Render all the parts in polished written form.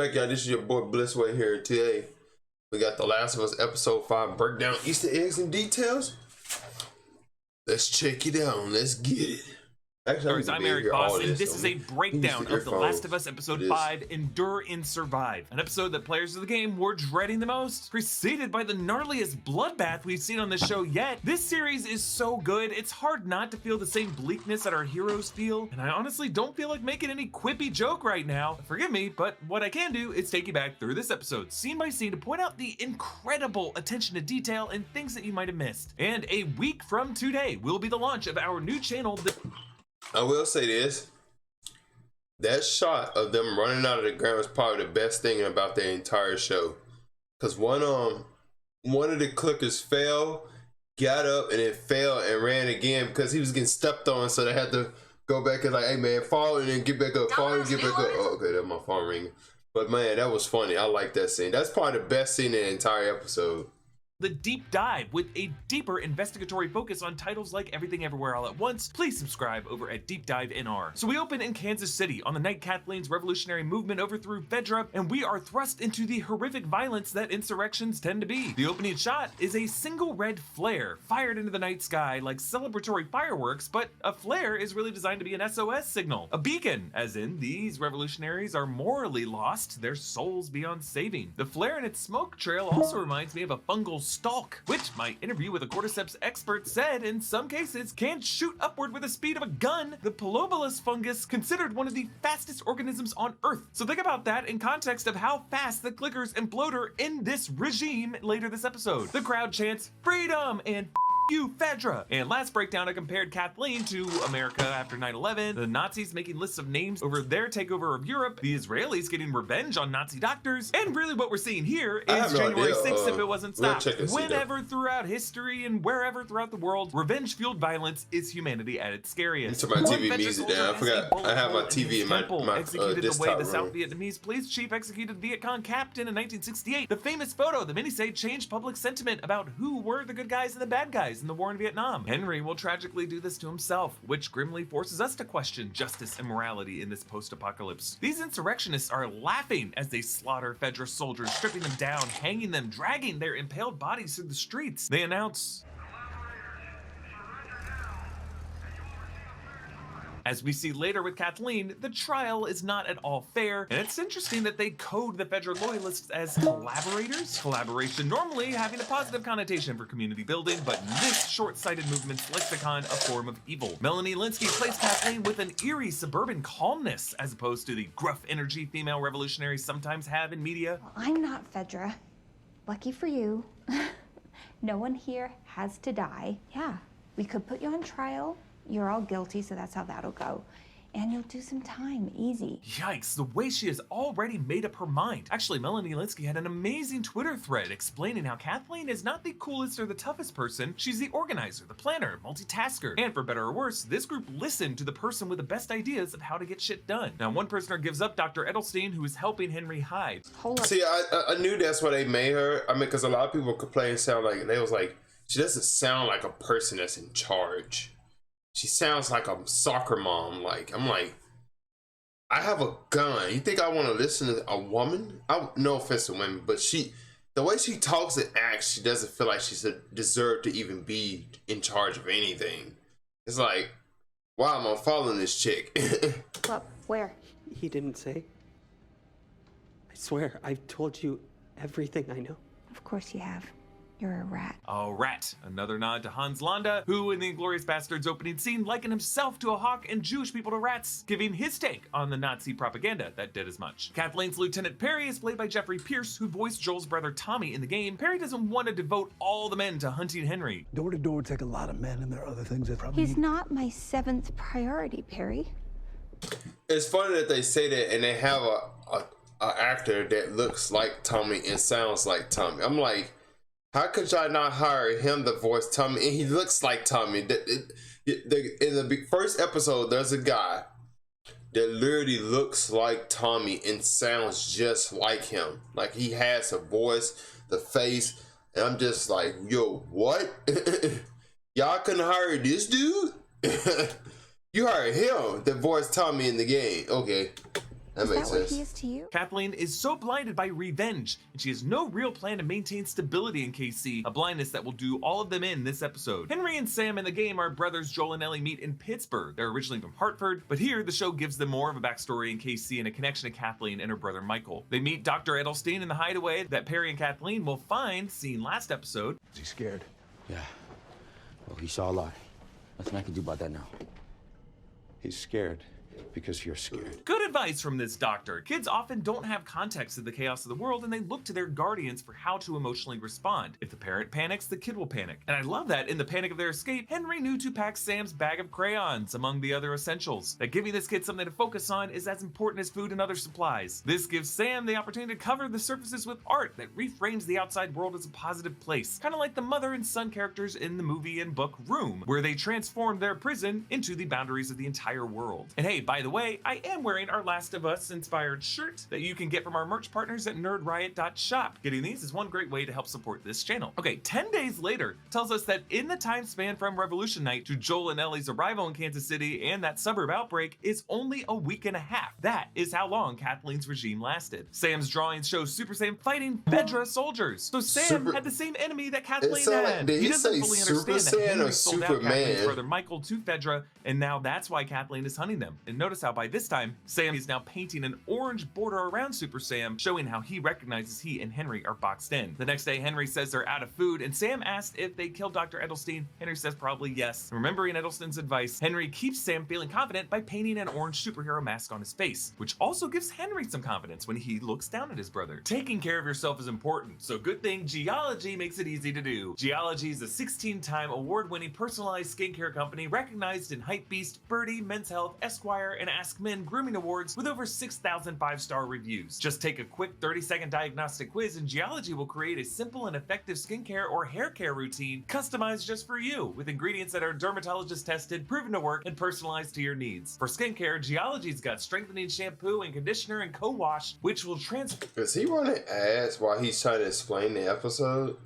back, y'all. This is your boy Blissway here. Today, we got The Last of Us Episode 5 breakdown, Easter eggs and details. Let's check it out. Let's get it. Actually, I'm Eric Boss, and this is a breakdown of The Last of Us Episode 5, Endure and Survive. An episode that players of the game were dreading the most, preceded by the gnarliest bloodbath we've seen on this show yet. This series is so good, it's hard not to feel the same bleakness that our heroes feel, and I honestly don't feel like making any quippy joke right now. Forgive me, but what I can do is take you back through this episode, scene by scene, to point out the incredible attention to detail and things that you might have missed. And a week from today will be the launch of our new channel, I will say this, that shot of them running out of the ground is probably the best thing about the entire show. Cause one of the clickers fell, got up, and it fell and ran again because he was getting stepped on, so they had to go back and like, hey man, fall and then get back up, fall and get back up. Oh, okay, that's my phone ringing. But man, that was funny. I like that scene. That's probably the best scene in the entire episode. The Deep Dive, with a deeper investigatory focus on titles like Everything Everywhere All at Once. Please subscribe over at Deep Dive NR. So we open in Kansas City on the night Kathleen's revolutionary movement overthrew Fedra, and we are thrust into the horrific violence that insurrections tend to be. The opening shot is a single red flare fired into the night sky like celebratory fireworks, but a flare is really designed to be an SOS signal. A beacon, as in these revolutionaries are morally lost, their souls beyond saving. The flare and its smoke trail also reminds me of a fungal stalk, which my interview with a cordyceps expert said in some cases can shoot upward with the speed of a gun. The Pilobolus fungus, considered one of the fastest organisms on Earth. So think about that in context of how fast the clickers and bloater in this regime later this episode. The crowd chants freedom and you, Fedra! And last breakdown, I compared Kathleen to America after 9/11, the Nazis making lists of names over their takeover of Europe, the Israelis getting revenge on Nazi doctors, and really what we're seeing here is January 6th if it wasn't stopped. Whenever throughout history and wherever throughout the world, revenge-fueled violence is humanity at its scariest. Turn my TV music down. I forgot I have my TV in my executed desktop the way the room. South Vietnamese police chief executed Viet Cong captain in 1968. The famous photo, the mini say, changed public sentiment about who were the good guys and the bad guys in the war in Vietnam. Henry will tragically do this to himself, which grimly forces us to question justice and morality in this post-apocalypse. These insurrectionists are laughing as they slaughter Fedra soldiers, stripping them down, hanging them, dragging their impaled bodies through the streets. They announce, as we see later with Kathleen, the trial is not at all fair, and it's interesting that they code the Fedra loyalists as collaborators. Collaboration normally having a positive connotation for community building, but in this short-sighted movement's lexicon, a form of evil. Melanie Linsky plays Kathleen with an eerie suburban calmness, as opposed to the gruff energy female revolutionaries sometimes have in media. Well, I'm not Fedra. Lucky for you. No one here has to die. Yeah, we could put you on trial. You're all guilty, so that's how that'll go. And you'll do some time, easy. Yikes, the way she has already made up her mind. Actually, Melanie Linsky had an amazing Twitter thread explaining how Kathleen is not the coolest or the toughest person, she's the organizer, the planner, multitasker. And for better or worse, this group listened to the person with the best ideas of how to get shit done. Now, one personer gives up Dr. Edelstein, who is helping Henry hide. Hold up. See, I knew that's why they made her. I mean, because a lot of people complain, sound like, they was like, she doesn't sound like a person that's in charge. She sounds like a soccer mom. Like, I'm like, I have a gun. You think I want to listen to a woman? No offense to women, but the way she talks and acts, she doesn't feel like she's deserved to even be in charge of anything. It's like, wow, I'm following this chick. What? Where? He didn't say. I swear, I've told you everything I know. Of course you have. You're a rat. A rat. Another nod to Hans Landa, who in the Inglourious Bastards opening scene likened himself to a hawk and Jewish people to rats, giving his take on the Nazi propaganda that did as much. Kathleen's Lieutenant Perry is played by Jeffrey Pierce, who voiced Joel's brother Tommy in the game. Perry doesn't want to devote all the men to hunting Henry. Door to door take a lot of men, and there are other things that probably He's not my 7th priority, Perry. It's funny that they say that and they have a actor that looks like Tommy and sounds like Tommy. I'm like, how could y'all not hire him to voice Tommy? And he looks like Tommy. In the first episode, there's a guy that literally looks like Tommy and sounds just like him. Like, he has a voice, the face, and I'm just like, yo, what? Y'all couldn't hire this dude? You hired him to voice Tommy in the game. Okay. That Is makes that what sense. he is to you? Kathleen is so blinded by revenge, and she has no real plan to maintain stability in KC, a blindness that will do all of them in this episode. Henry and Sam in the game are brothers Joel and Ellie meet in Pittsburgh. They're originally from Hartford, but here the show gives them more of a backstory in KC and a connection to Kathleen and her brother Michael. They meet Dr. Edelstein in the hideaway that Perry and Kathleen will find seen last episode. Is he scared? Yeah. Well, he saw a lot. Nothing I can do about that now. He's scared because you're scared. Good advice from this doctor. Kids often don't have context of the chaos of the world, and they look to their guardians for how to emotionally respond. If the parent panics, the kid will panic. And I love that in the panic of their escape, Henry knew to pack Sam's bag of crayons among the other essentials. That giving this kid something to focus on is as important as food and other supplies. This gives Sam the opportunity to cover the surfaces with art that reframes the outside world as a positive place. Kind of like the mother and son characters in the movie and book Room, where they transformed their prison into the boundaries of the entire world. And hey, by the way, I am wearing our Last of Us inspired shirt that you can get from our merch partners at nerdriot.shop. Getting these is one great way to help support this channel. Okay, 10 days later tells us that in the time span from Revolution Night to Joel and Ellie's arrival in Kansas City and that suburb outbreak is only a week and a half. That is how long Kathleen's regime lasted. Sam's drawings show Super Sam fighting Fedra soldiers. So Sam had the same enemy that Kathleen had. Did he doesn't say fully Super understand that Saiyan Henry or sold out Kathleen's Superman? brother Michael to Fedra, and now that's why Kathleen is hunting them. And notice how by this time, Sam is now painting an orange border around Super Sam, showing how he recognizes he and Henry are boxed in. The next day, Henry says they're out of food, and Sam asks if they killed Dr. Edelstein. Henry says probably yes. Remembering Edelstein's advice, Henry keeps Sam feeling confident by painting an orange superhero mask on his face, which also gives Henry some confidence when he looks down at his brother. Taking care of yourself is important, so good thing Geology makes it easy to do. Geology is a 16-time award-winning personalized skincare company recognized in Hypebeast, Birdie, Men's Health, Esquire, and Ask Men grooming awards with over 6,000 5-star reviews. Just take a quick 30-second diagnostic quiz and Geology will create a simple and effective skincare or hair care routine customized just for you with ingredients that are dermatologist tested, proven to work, and personalized to your needs. For skincare, Geology's got strengthening shampoo and conditioner and co-wash, which will Is he running ads while he's trying to explain the episode?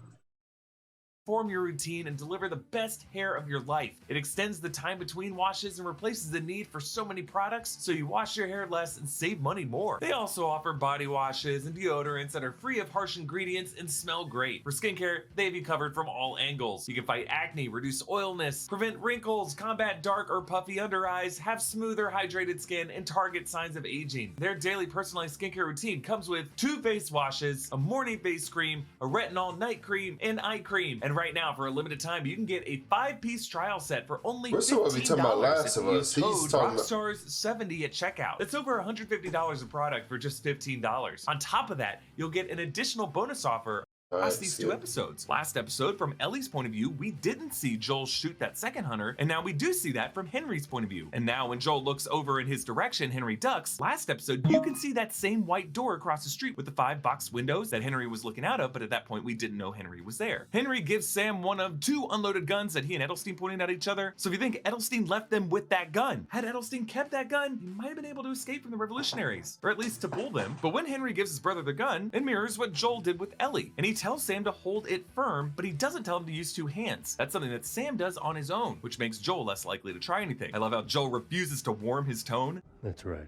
form your routine and deliver the best hair of your life. It extends the time between washes and replaces the need for so many products, so you wash your hair less and save money more. They also offer body washes and deodorants that are free of harsh ingredients and smell great. For skincare, they have you covered from all angles. You can fight acne, reduce oiliness, prevent wrinkles, combat dark or puffy under eyes, have smoother, hydrated skin, and target signs of aging. Their daily personalized skincare routine comes with 2 face washes, a morning face cream, a retinol night cream, and eye cream. And right now, for a limited time, you can get a 5-piece trial set for only $15 what we talking about Last if of you Us. use He's code talking about Rockstars70 at checkout. That's over $150 a product for just $15. On top of that, you'll get an additional bonus offer across these 2 episodes. Last episode, from Ellie's point of view, we didn't see Joel shoot that second hunter, and now we do see that from Henry's point of view. And now when Joel looks over in his direction, Henry ducks. Last episode, you can see that same white door across the street with the 5 box windows that Henry was looking out of, but at that point we didn't know Henry was there. Henry gives Sam one of 2 unloaded guns that he and Edelstein pointed at each other. So if you think Edelstein left them with that gun, had Edelstein kept that gun, he might have been able to escape from the revolutionaries, or at least to pull them. But when Henry gives his brother the gun, it mirrors what Joel did with Ellie, and he tells Sam to hold it firm, but he doesn't tell him to use 2 hands. That's something that Sam does on his own, which makes Joel less likely to try anything. I love how Joel refuses to warm his tone. That's right.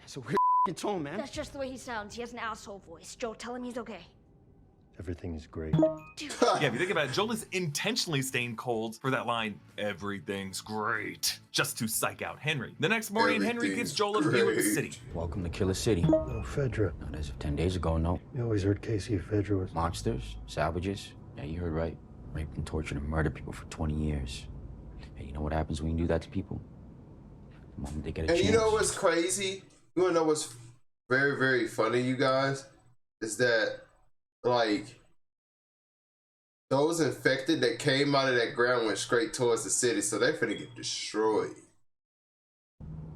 It's a weird tone, man. That's just the way he sounds. He has an asshole voice. Joe, tell him he's okay. Everything is great. Yeah, if you think about it, Joel is intentionally staying cold for that line, everything's great, just to psych out Henry. The next morning, Henry gives Joel a view of the city. Welcome to Killer City. No, Fedra. Not as of 10 days ago, no. You always heard Casey Fedra was... Monsters, savages. Yeah, you heard right. Raped and tortured and murdered people for 20 years. Hey, you know what happens when you do that to people? The moment they get a chance. And you know what's crazy? You wanna know what's very, very funny, you guys? Is that, like, those infected that came out of that ground went straight towards the city, so they're finna get destroyed.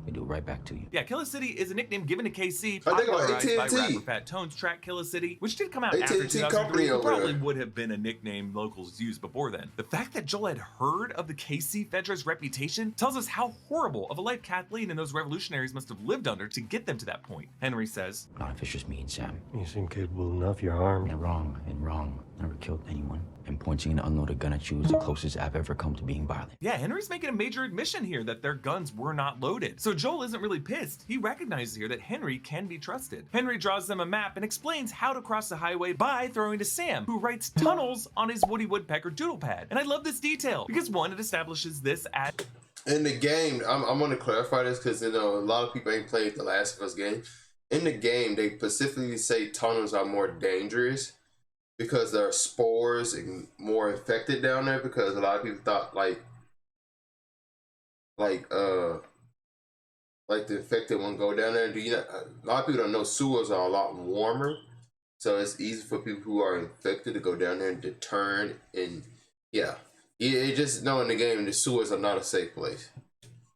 They do it right back to you. Yeah, Killer City is a nickname given to KC, I think about popularized by AT&T. rapper Fat Tone's track Killer City, which did come out after AT&T 2003. company It over probably there. would have been a nickname locals used before then. The fact that Joel had heard of the KC Fedra's reputation tells us how horrible of a life Kathleen and those revolutionaries must have lived under to get them to that point. Henry says, Not if it's just me and Sam. You seem capable enough. You're armed. And wrong. Never killed anyone. And pointing an unloaded gun at you is the closest I've ever come to being violent. yeah, Henry's making a major admission here that their guns were not loaded. So Joel Joel isn't really pissed. He recognizes here that Henry can be trusted. Henry draws them a map and explains how to cross the highway by throwing to Sam, who writes tunnels on his Woody Woodpecker doodle pad. And I love this detail because one, it establishes this as in the game. I'm going to clarify this because a lot of people ain't played the Last of Us game. In the game, they specifically say tunnels are more dangerous because there are spores and more infected down there. Because a lot of people thought like the infected one go down there. A lot of people don't know sewers are a lot warmer, so it's easy for people who are infected to go down there and to turn. And yeah, you just know in the game the sewers are not a safe place.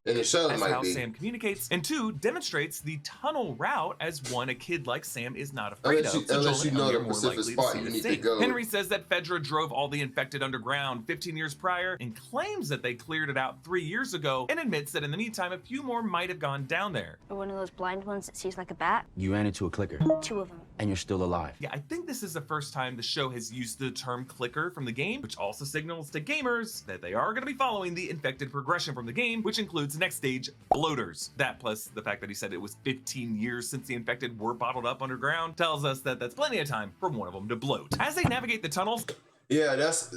And the show that's might how be. Sam communicates, and two, demonstrates the tunnel route as one a kid like Sam is not afraid of. Unless you know Joel the and Ellie are more specific likely spot see you it need to safe. go. Henry says that Fedra drove all the infected underground 15 years prior and claims that they cleared it out 3 years ago, and admits that in the meantime a few more might have gone down there. Or one of those blind ones that sees like a bat. You ran into a clicker, 2 of them. and you're still alive. Yeah, I think this is the first time the show has used the term clicker from the game, which also signals to gamers that they are going to be following the infected progression from the game, which includes the next stage, bloaters. That plus the fact that he said it was 15 years since the infected were bottled up underground tells us that that's plenty of time for one of them to bloat. As they navigate the tunnels, Yeah, that's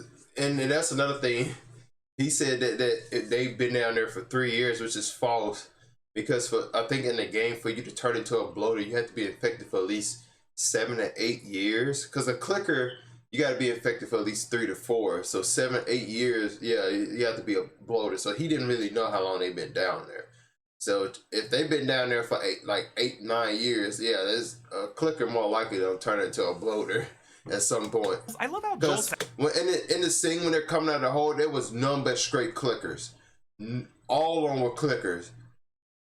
another thing. He said that they've been down there for 3 years, which is false. Because I think in the game, for you to turn into a bloater, you have to be infected for at least 7 to 8 years. Because a clicker, you got to be infected for at least 3 to 4. So 7, 8 years, yeah, you have to be a bloater. So he didn't really know how long they've been down there. So if they've been down there for 8, 9 years, yeah, there's a clicker more likely to turn into a bloater at some point. I love how Joel In the scene when they're coming out of the hole, there was none but straight clickers. All of them were clickers.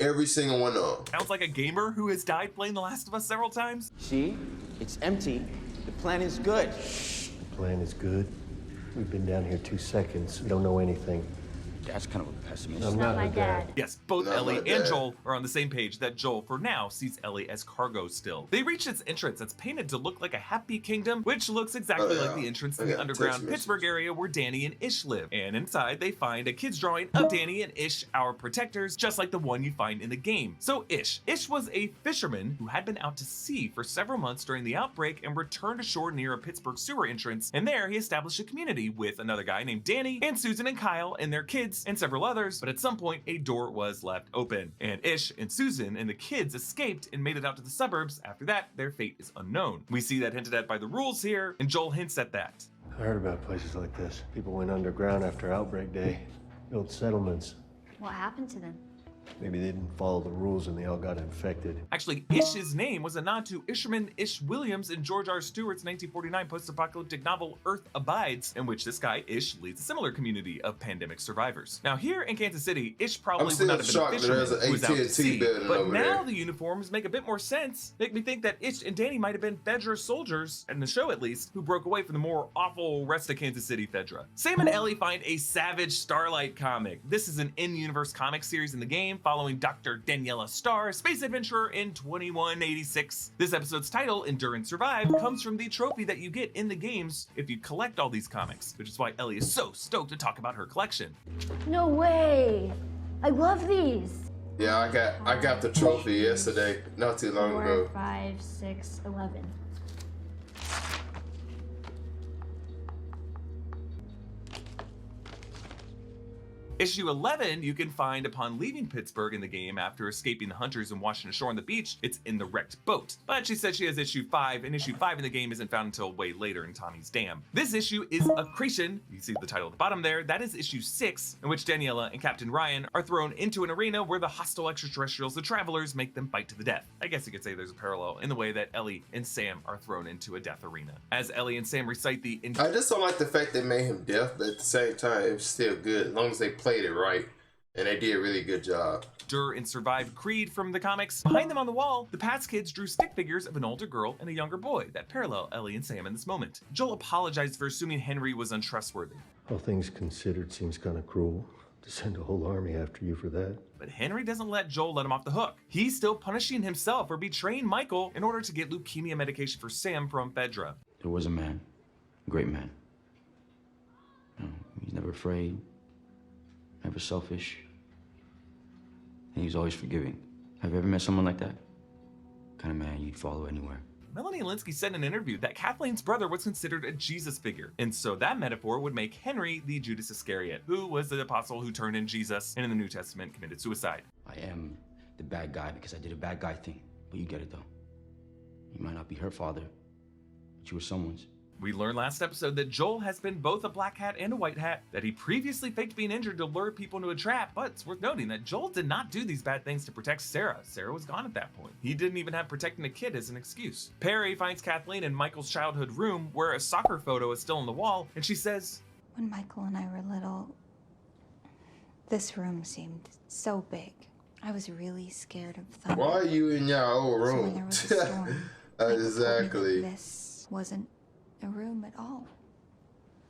Every single one of them. sounds like a gamer who has died playing The Last of Us several times. See? It's empty. The plan is good. The plan is good. We've been down here 2 seconds. We don't know anything. That's kind of a pessimist. I'm Not not my her dad. dad. Yes, both Not Ellie my and dad. Joel are on the same page that Joel, for now, sees Ellie as cargo still. They reach its entrance that's painted to look like a happy kingdom, which looks exactly like the entrance to I the got underground text messages. Pittsburgh area where Danny and Ish live. And inside, they find a kid's drawing of Danny and Ish, our protectors, just like the one you find in the game. So Ish was a fisherman who had been out to sea for several months during the outbreak and returned to shore near a Pittsburgh sewer entrance. And there, he established a community with another guy named Danny and Susan and Kyle and their kids and several others. But at some point, a door was left open, and Ish and Susan and the kids escaped and made it out to the suburbs. After that, their fate is unknown. We see that hinted at by the rules here, and Joel hints at that. I heard about places like this. People went underground after outbreak day, built settlements. What happened to them? Maybe they didn't follow the rules and they all got infected. Actually, Ish's name was a nod to Isherman Ish Williams in George R. Stewart's 1949 post-apocalyptic novel Earth Abides, in which this guy, Ish, leads a similar community of pandemic survivors. Now, here in Kansas City, Ish probably would not have been a shocked that there's fisherman an who was out to AT&T sea, building but over now there. the uniforms make a bit more sense. Make me think that Ish and Danny might have been Fedra soldiers, in the show at least, who broke away from the more awful rest of Kansas City Fedra. Sam and Ellie find a Savage Starlight comic. This is an in-universe comic series in the game following Dr. Daniela Starr, space adventurer in 2186. This episode's title, Endure and Survive, comes from the trophy that you get in the games if you collect all these comics, which is why Ellie is so stoked to talk about her collection. No way! I love these! Yeah, I got the trophy yesterday, not too long 4, ago. 5, 6, 11. Issue 11 you can find upon leaving Pittsburgh in the game after escaping the hunters and washing ashore on the beach. It's in the wrecked boat. But she said she has issue 5, and issue 5 in the game isn't found until way later in Tommy's Dam. This issue is Accretion. You see the title at the bottom there. That is issue 6, in which Daniela and Captain Ryan are thrown into an arena where the hostile extraterrestrials, the Travelers, make them fight to the death. I guess you could say there's a parallel in the way that Ellie and Sam are thrown into a death arena. As Ellie and Sam recite the I just don't like the fact they made him deaf, but at the same time, it was still good as long as they played it right, and they did a really good job. Endure and Survive creed from the comics. Behind them on the wall, the Pats kids drew stick figures of an older girl and a younger boy that parallel Ellie and Sam in this moment. Joel apologized for assuming Henry was untrustworthy. All things considered, seems kind of cruel to send a whole army after you for that. But Henry doesn't let Joel let him off the hook. He's still punishing himself for betraying Michael in order to get leukemia medication for Sam from Fedra. There was a man, a great man. You know, he's never afraid, never selfish, and he's always forgiving. Have you ever met someone like that? Kind of man you'd follow anywhere. Melanie Linsky said in an interview that Kathleen's brother was considered a Jesus figure, and so that metaphor would make Henry the Judas Iscariot, who was the apostle who turned in Jesus and in the New Testament committed suicide. I am the bad guy because I did a bad guy thing, but you get it though. You might not be her father, but you were someone's. We learned last episode that Joel has been both a black hat and a white hat, that he previously faked being injured to lure people into a trap, but it's worth noting that Joel did not do these bad things to protect Sarah. Sarah was gone at that point. He didn't even have protecting a kid as an excuse. Perry finds Kathleen in Michael's childhood room where a soccer photo is still on the wall, and she says, When Michael and I were little, this room seemed so big. I was really scared of thunder. Why are you in your old So when room? there was a storm, Michael told me that Exactly. this wasn't a room at all.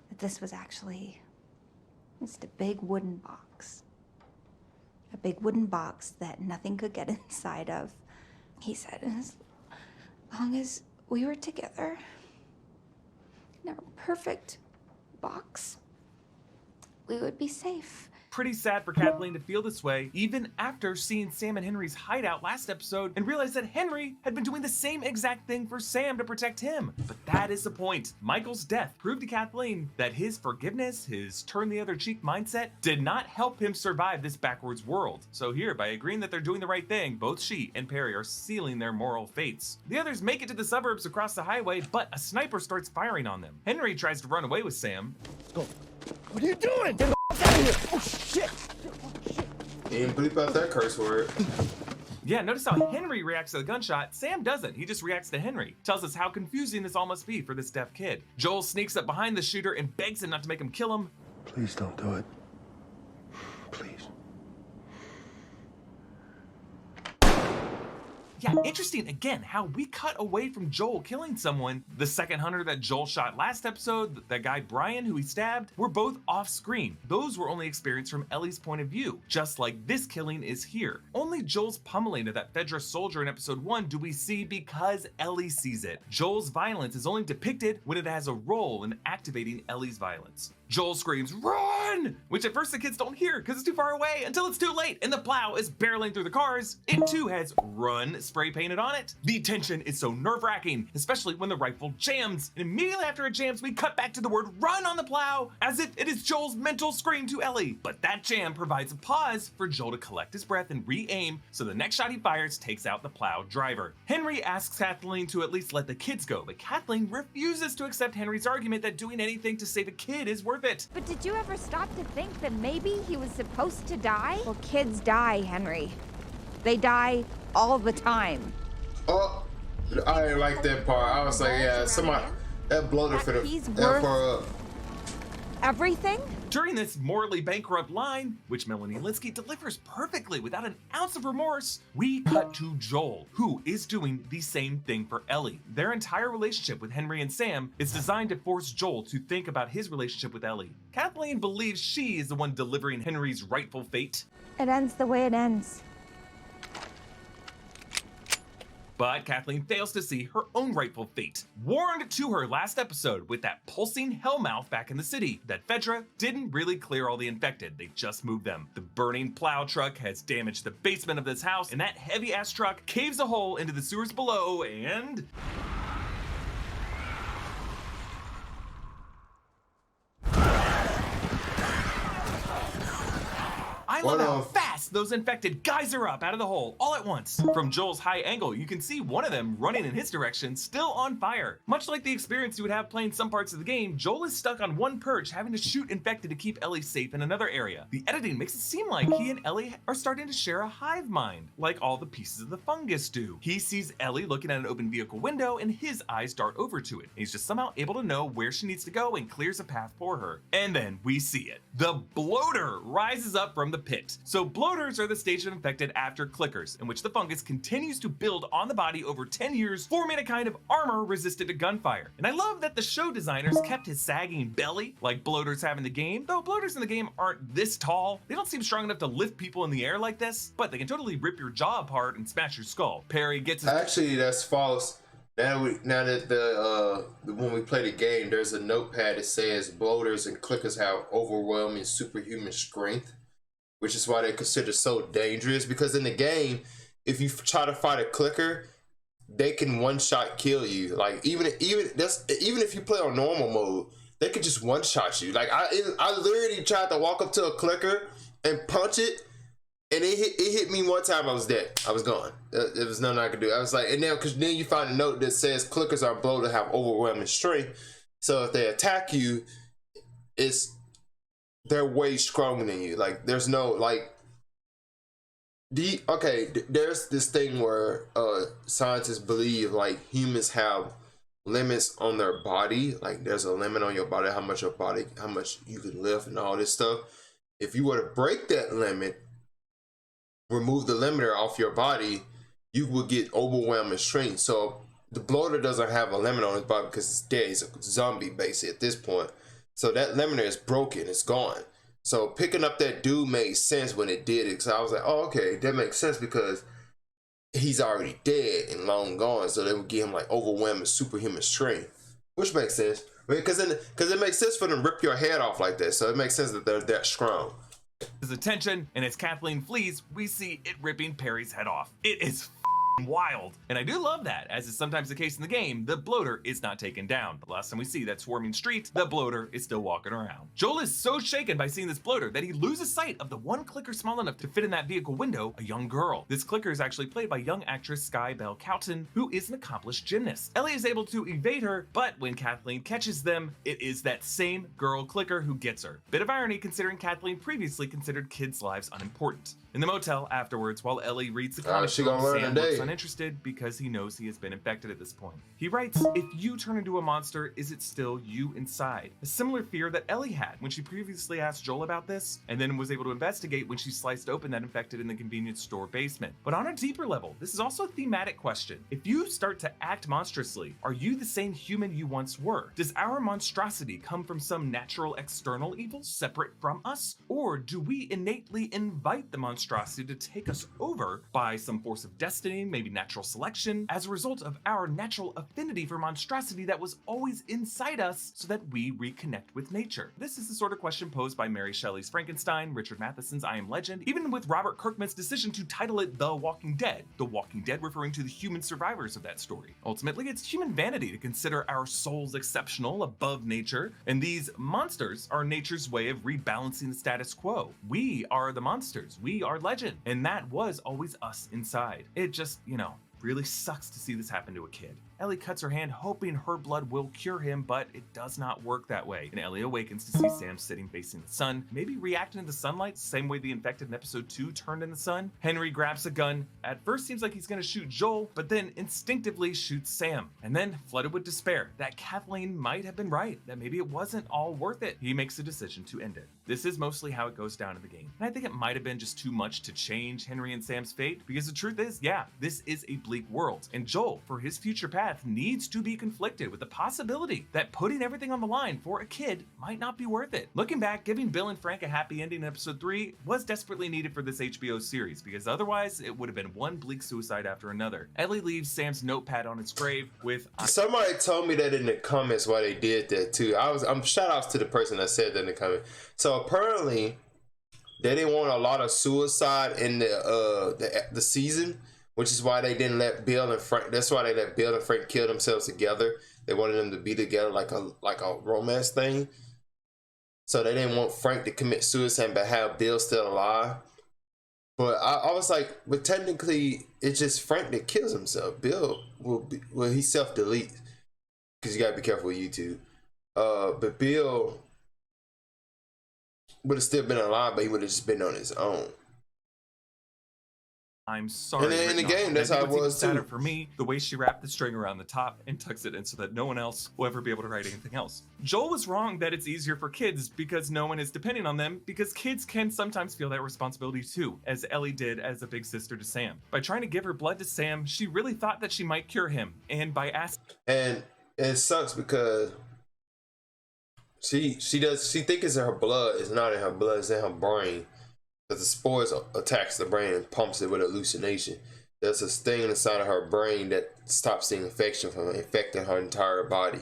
That this was actually just a big wooden box. A big wooden box that nothing could get inside of. He said, as long as we were together in our perfect box, we would be safe. pretty sad for Kathleen to feel this way, even after seeing Sam and Henry's hideout last episode and realized that Henry had been doing the same exact thing for Sam to protect him. But that is the point. Michael's death proved to Kathleen that his forgiveness, his turn the other cheek mindset, did not help him survive this backwards world. So here, by agreeing that they're doing the right thing, both she and Perry are sealing their moral fates. The others make it to the suburbs across the highway, but a sniper starts firing on them. Henry tries to run away with Sam. Go. What are you doing? Get the out of here! Oh shit! He didn't bleep out that curse word. Yeah, notice how Henry reacts to the gunshot. Sam doesn't. He just reacts to Henry. Tells us how confusing this all must be for this deaf kid. Joel sneaks up behind the shooter and begs him not to make him kill him. Please don't do it. Please. Yeah, interesting again how we cut away from Joel killing someone. The second hunter that Joel shot last episode, that guy Brian who he stabbed, were both off screen. Those were only experienced from Ellie's point of view, just like this killing is here. Only Joel's pummeling of that Fedra soldier in episode 1 do we see because Ellie sees it. Joel's violence is only depicted when it has a role in activating Ellie's violence. Joel screams, "Run!" Which at first the kids don't hear because it's too far away until it's too late and the plow is barreling through the cars. It too has "Run" spray painted on it. The tension is so nerve-wracking, especially when the rifle jams. And immediately after it jams, we cut back to the word "run" on the plow as if it is Joel's mental scream to Ellie. But that jam provides a pause for Joel to collect his breath and re-aim, so the next shot he fires takes out the plow driver. Henry asks Kathleen to at least let the kids go, but Kathleen refuses to accept Henry's argument that doing anything to save a kid is worth it. But did you ever stop to think that maybe he was supposed to die? Well, kids die, Henry. They die all the time. Oh, I didn't like that part. I was like, yeah, somebody that bloater for the He's F worth her up. everything? During this morally bankrupt line, which Melanie Linsky delivers perfectly without an ounce of remorse, we cut to Joel, who is doing the same thing for Ellie. Their entire relationship with Henry and Sam is designed to force Joel to think about his relationship with Ellie. Kathleen believes she is the one delivering Henry's rightful fate. It ends the way it ends. But Kathleen fails to see her own rightful fate. Warned to her last episode with that pulsing hellmouth back in the city, that Fedra didn't really clear all the infected, they just moved them. The burning plow truck has damaged the basement of this house, and that heavy-ass truck caves a hole into the sewers below, and... I love how fast those infected geyser up out of the hole all at once. From Joel's high angle, you can see one of them running in his direction, still on fire. Much like the experience you would have playing some parts of the game, Joel is stuck on one perch, having to shoot infected to keep Ellie safe in another area. The editing makes it seem like he and Ellie are starting to share a hive mind, like all the pieces of the fungus do. He sees Ellie looking at an open vehicle window, and his eyes dart over to it. He's just somehow able to know where she needs to go and clears a path for her. And then we see it. The bloater rises up from the pit. So bloaters are the stage of infected after clickers, in which the fungus continues to build on the body over 10 years, forming a kind of armor resistant to gunfire. And I love that the show designers kept his sagging belly, like bloaters have in the game, though bloaters in the game aren't this tall. They don't seem strong enough to lift people in the air like this, but they can totally rip your jaw apart and smash your skull. Perry gets his... Actually, that's false. Now that when we play the game, there's a notepad that says bloaters and clickers have overwhelming superhuman strength, which is why they're considered so dangerous, because in the game, if you try to fight a clicker, they can one-shot kill you. Like even if you play on normal mode, they could just one-shot you. Like I literally tried to walk up to a clicker and punch it, and it hit me one time. I was dead. I was gone. There was nothing I could do. I was like, and now because then you find a note that says clickers are blow to have overwhelming strength. So if they attack you, they're way stronger than you. Like there's no like. There's this thing where scientists believe like humans have limits on their body. Like there's a limit on your body, how much you can lift and all this stuff. If you were to break that limit, remove the limiter off your body, you would get overwhelming strength. So the bloater doesn't have a limit on his body because it's dead. He's a zombie basically at this point. So that limiter is broken, it's gone. So picking up that dude made sense when it did it. So I was like, oh, okay, that makes sense because he's already dead and long gone. So they would give him like overwhelming superhuman strength, which makes sense. Because it makes sense for them to rip your head off like that. So it makes sense that they're that strong. His attention, and as Kathleen flees, we see it ripping Perry's head off. It is wild. And I do love that, as is sometimes the case in the game, the bloater is not taken down. The last time we see that swarming street, the bloater is still walking around. Joel is so shaken by seeing this bloater that he loses sight of the one clicker small enough to fit in that vehicle window, a young girl. This clicker is actually played by young actress Sky Bell Cowton, who is an accomplished gymnast. Ellie is able to evade her, but when Kathleen catches them, it is that same girl clicker who gets her. Bit of irony considering Kathleen previously considered kids' lives unimportant. In the motel afterwards, while Ellie reads the comic, Sam looks uninterested because he knows he has been infected at this point. He writes, "If you turn into a monster, is it still you inside?" A similar fear that Ellie had when she previously asked Joel about this, and then was able to investigate when she sliced open that infected in the convenience store basement. But on a deeper level, this is also a thematic question. If you start to act monstrously, are you the same human you once were? Does our monstrosity come from some natural external evil separate from us? Or do we innately invite the monstrosity to take us over by some force of destiny, maybe natural selection, as a result of our natural affinity for monstrosity that was always inside us so that we reconnect with nature? This is the sort of question posed by Mary Shelley's Frankenstein, Richard Matheson's I Am Legend, even with Robert Kirkman's decision to title it The Walking Dead, The Walking Dead referring to the human survivors of that story. Ultimately, it's human vanity to consider our souls exceptional above nature, and these monsters are nature's way of rebalancing the status quo. We are the monsters. We are legend, and that was always us inside. It just, really sucks to see this happen to a kid. Ellie cuts her hand hoping her blood will cure him, but it does not work that way. And Ellie awakens to see Sam sitting facing the sun, maybe reacting to the sunlight, same way the infected in episode 2 turned in the sun. Henry grabs a gun. At first seems like he's gonna shoot Joel, but then instinctively shoots Sam. And then, flooded with despair, that Kathleen might have been right, that maybe it wasn't all worth it, he makes a decision to end it. This is mostly how it goes down in the game. And I think it might have been just too much to change Henry and Sam's fate, because the truth is, yeah, this is a bleak world. And Joel, for his future path, needs to be conflicted with the possibility that putting everything on the line for a kid might not be worth it. Looking back, giving Bill and Frank a happy ending in episode 3 was desperately needed for this HBO series, because otherwise it would have been one bleak suicide after another. Ellie leaves Sam's notepad on its grave with somebody told me that in the comments why they did that too. I'm shout outs to the person that said that in the comment. So apparently they didn't want a lot of suicide in the season, which is why they didn't let Bill and Frank. That's why they let Bill and Frank kill themselves together. They wanted them to be together like a romance thing. So they didn't want Frank to commit suicide but have Bill still alive. But I was like, but technically it's just Frank that kills himself. Bill he self-deletes because you gotta be careful with YouTube. But Bill would have still been alive, but he would have just been on his own. I'm sorry. And then in the game, that's how it was too. For me, the way she wrapped the string around the top and tucks it in so that no one else will ever be able to write anything else. Joel was wrong that it's easier for kids because no one is depending on them, because kids can sometimes feel that responsibility too, as Ellie did as a big sister to Sam. By trying to give her blood to Sam, she really thought that she might cure him, and by asking. And it sucks because she thinks it's in her blood. It's not in her blood. It's in her brain. Because the spores attacks the brain and pumps it with hallucination. There's this thing inside of her brain that stops the infection from infecting her entire body.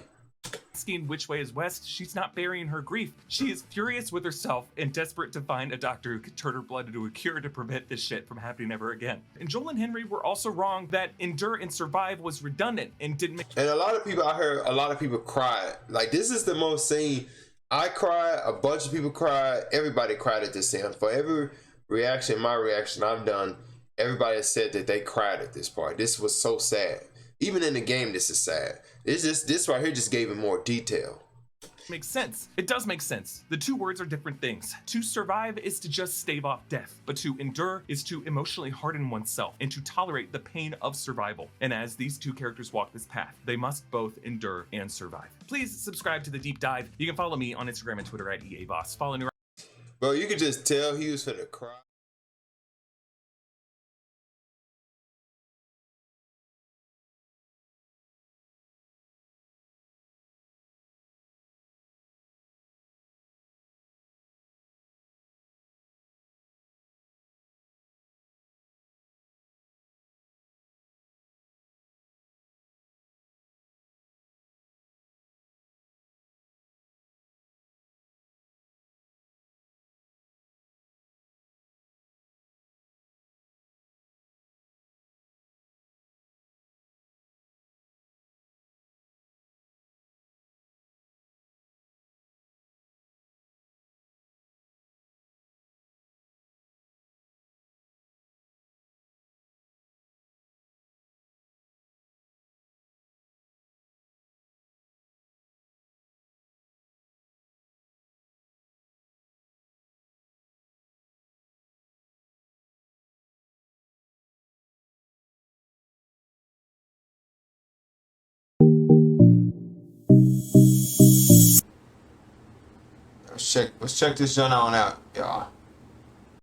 Asking which way is west, she's not burying her grief. She is furious with herself and desperate to find a doctor who could turn her blood into a cure to prevent this shit from happening ever again. And Joel and Henry were also wrong that endure and survive was redundant and didn't make. And a lot of people, I heard a lot of people cried. Like, this is the most scene. I cried, a bunch of people cried, everybody cried at this scene. For every reaction, my reaction I've done, everybody said that they cried at this part. This was so sad. Even in the game, this is sad. This right here just gave it more detail. Makes sense. It does make sense. The two words are different things. To survive is to just stave off death, but to endure is to emotionally harden oneself and to tolerate the pain of survival. And as these two characters walk this path, they must both endure and survive. Please subscribe to The Deep Dive. You can follow me on Instagram and Twitter at EABoss. Follow me. Bro, you could just tell he was finna cry. Let's check this joint on out, y'all.